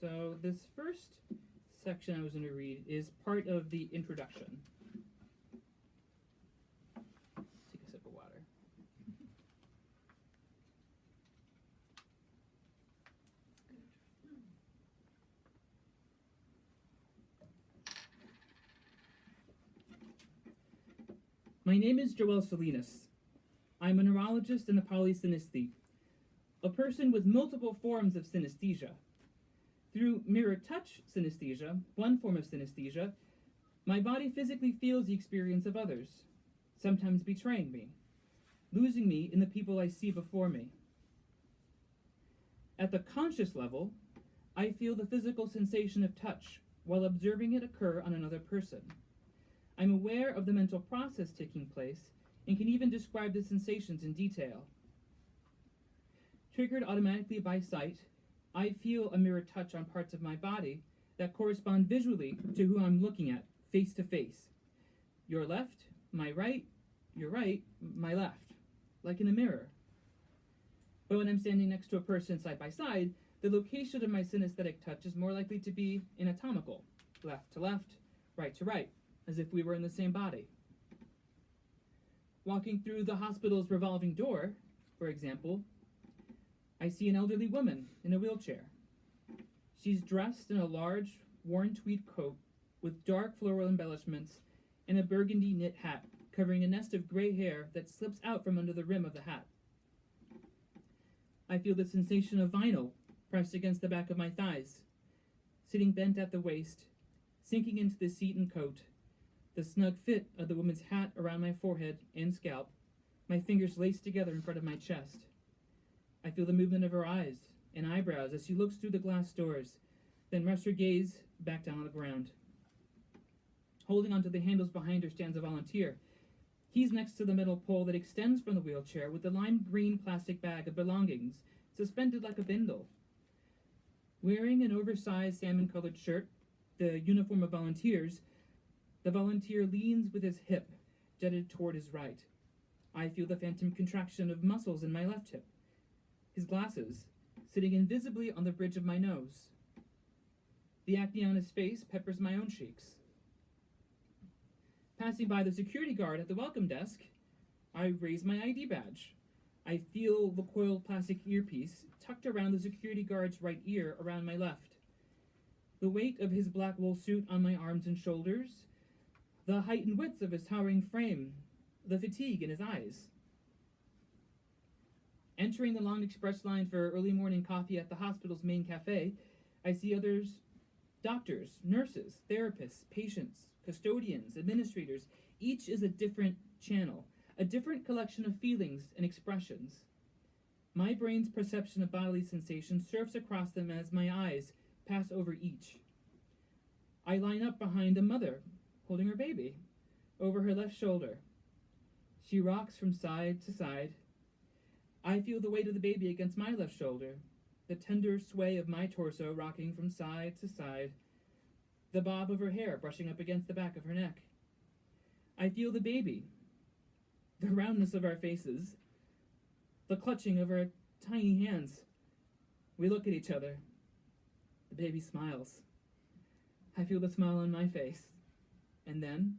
So this first section I was going to read is part of the introduction. Take a sip of water. My name is Joel Salinas. I'm a neurologist and a polysynesthete, a person with multiple forms of synesthesia. Through mirror touch synesthesia, one form of synesthesia, my body physically feels the experience of others, sometimes betraying me, losing me in the people I see before me. At the conscious level, I feel the physical sensation of touch while observing it occur on another person. I'm aware of the mental process taking place and can even describe the sensations in detail. Triggered automatically by sight, I feel a mirror touch on parts of my body that correspond visually to who I'm looking at, face to face. Your left, my right, your right, my left, like in a mirror. But when I'm standing next to a person side by side, the location of my synesthetic touch is more likely to be anatomical, left to left, right to right, as if we were in the same body. Walking through the hospital's revolving door, for example, I see an elderly woman in a wheelchair. She's dressed in a large, worn tweed coat with dark floral embellishments and a burgundy knit hat covering a nest of gray hair that slips out from under the rim of the hat. I feel the sensation of vinyl pressed against the back of my thighs, sitting bent at the waist, sinking into the seat and coat, the snug fit of the woman's hat around my forehead and scalp, my fingers laced together in front of my chest. I feel the movement of her eyes and eyebrows as she looks through the glass doors, then rests her gaze back down on the ground. Holding onto the handles behind her stands a volunteer. He's next to the metal pole that extends from the wheelchair with the lime green plastic bag of belongings suspended like a bindle. Wearing an oversized salmon-colored shirt, the uniform of volunteers, the volunteer leans with his hip jutted toward his right. I feel the phantom contraction of muscles in my left hip. His glasses, sitting invisibly on the bridge of my nose. The acne on his face peppers my own cheeks. Passing by the security guard at the welcome desk, I raise my ID badge. I feel the coiled plastic earpiece tucked around the security guard's right ear around my left. The weight of his black wool suit on my arms and shoulders, the height and width of his towering frame, the fatigue in his eyes. Entering the long express line for early morning coffee at the hospital's main cafe, I see others, doctors, nurses, therapists, patients, custodians, administrators. Each is a different channel, a different collection of feelings and expressions. My brain's perception of bodily sensation surfs across them as my eyes pass over each. I line up behind a mother holding her baby over her left shoulder. She rocks from side to side. I feel the weight of the baby against my left shoulder, the tender sway of my torso rocking from side to side, the bob of her hair brushing up against the back of her neck. I feel the baby, the roundness of our faces, the clutching of our tiny hands. We look at each other. The baby smiles. I feel the smile on my face, and then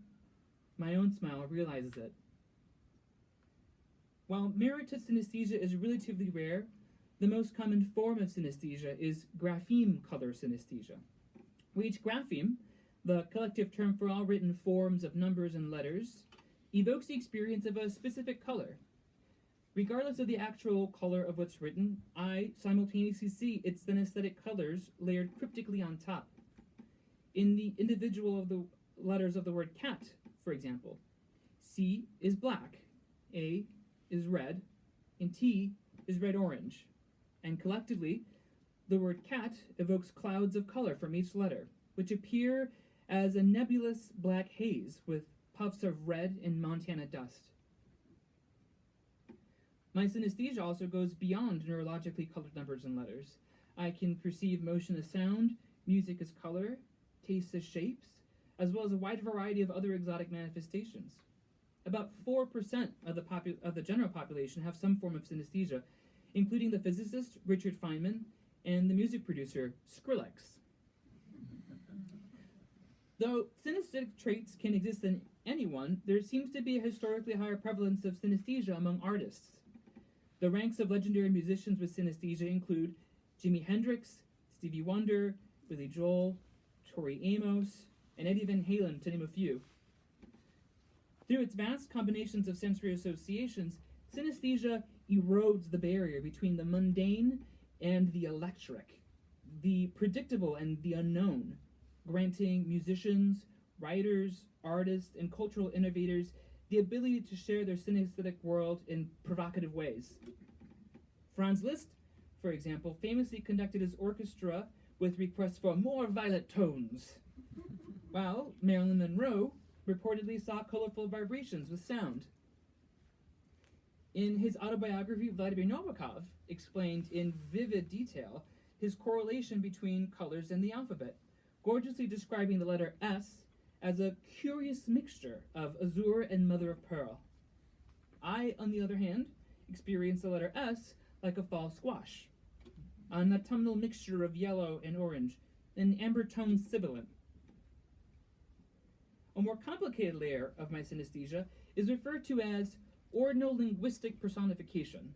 my own smile realizes it. While mirror touch synesthesia is relatively rare, the most common form of synesthesia is grapheme color synesthesia. Which grapheme, the collective term for all written forms of numbers and letters, evokes the experience of a specific color. Regardless of the actual color of what's written, I simultaneously see its synesthetic colors layered cryptically on top. In the individual of the letters of the word cat, for example, C is black, A is red, and T is red-orange. And collectively, the word cat evokes clouds of color from each letter, which appear as a nebulous black haze with puffs of red and Montana dust. My synesthesia also goes beyond neurologically colored numbers and letters. I can perceive motion as sound, music as color, taste as shapes, as well as a wide variety of other exotic manifestations. About 4% of the general population have some form of synesthesia, including the physicist Richard Feynman and the music producer, Skrillex. Though synesthetic traits can exist in anyone, there seems to be a historically higher prevalence of synesthesia among artists. The ranks of legendary musicians with synesthesia include Jimi Hendrix, Stevie Wonder, Billy Joel, Tori Amos, and Eddie Van Halen, to name a few. Through its vast combinations of sensory associations, synesthesia erodes the barrier between the mundane and the electric, the predictable and the unknown, granting musicians, writers, artists, and cultural innovators the ability to share their synesthetic world in provocative ways. Franz Liszt, for example, famously conducted his orchestra with requests for more violet tones, while Marilyn Monroe reportedly saw colorful vibrations with sound. In his autobiography, Vladimir Nabokov explained in vivid detail his correlation between colors and the alphabet, gorgeously describing the letter S as a curious mixture of azure and mother of pearl. I, on the other hand, experience the letter S like a fall squash, an autumnal mixture of yellow and orange, an amber-toned sibilant. A more complicated layer of my synesthesia is referred to as ordinal linguistic personification.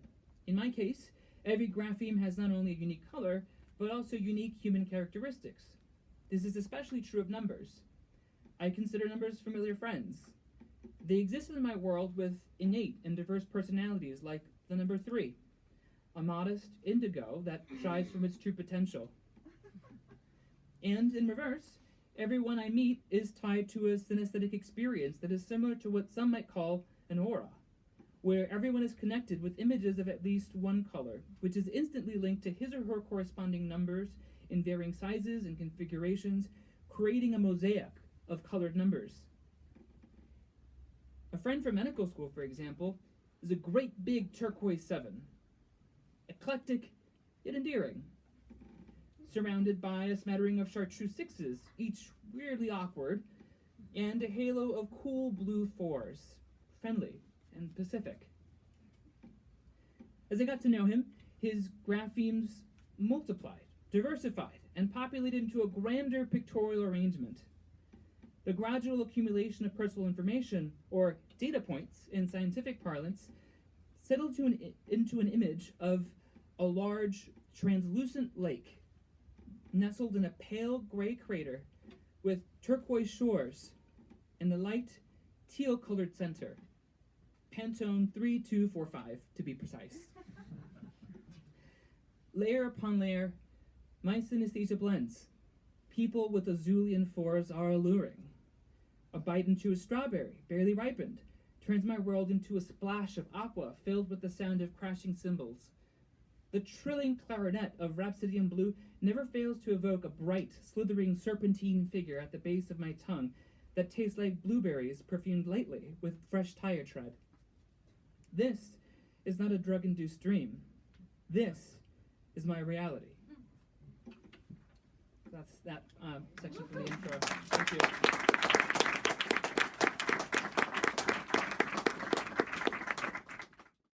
In my case, every grapheme has not only a unique color, but also unique human characteristics. This is especially true of numbers. I consider numbers familiar friends. They exist in my world with innate and diverse personalities, like the number 3, a modest indigo that shies from its true potential. And in reverse, everyone I meet is tied to a synesthetic experience that is similar to what some might call an aura, where everyone is connected with images of at least one color, which is instantly linked to his or her corresponding numbers in varying sizes and configurations, creating a mosaic of colored numbers. A friend from medical school, for example, is a great big turquoise 7, eclectic yet endearing, surrounded by a smattering of chartreuse 6s, each weirdly awkward, and a halo of cool blue 4s, friendly and pacific. As I got to know him, his graphemes multiplied, diversified, and populated into a grander pictorial arrangement. The gradual accumulation of personal information, or data points in scientific parlance, settled into an image of a large, translucent lake, nestled in a pale gray crater with turquoise shores and a light teal-colored center. Pantone 3245, to be precise. Layer upon layer, my synesthesia blends. People with azulian 4s are alluring. A bite into a strawberry, barely ripened, turns my world into a splash of aqua filled with the sound of crashing cymbals. The trilling clarinet of Rhapsody in Blue never fails to evoke a bright, slithering serpentine figure at the base of my tongue that tastes like blueberries perfumed lightly with fresh tire tread. This is not a drug-induced dream. This is my reality. That's that section from the intro. Thank you.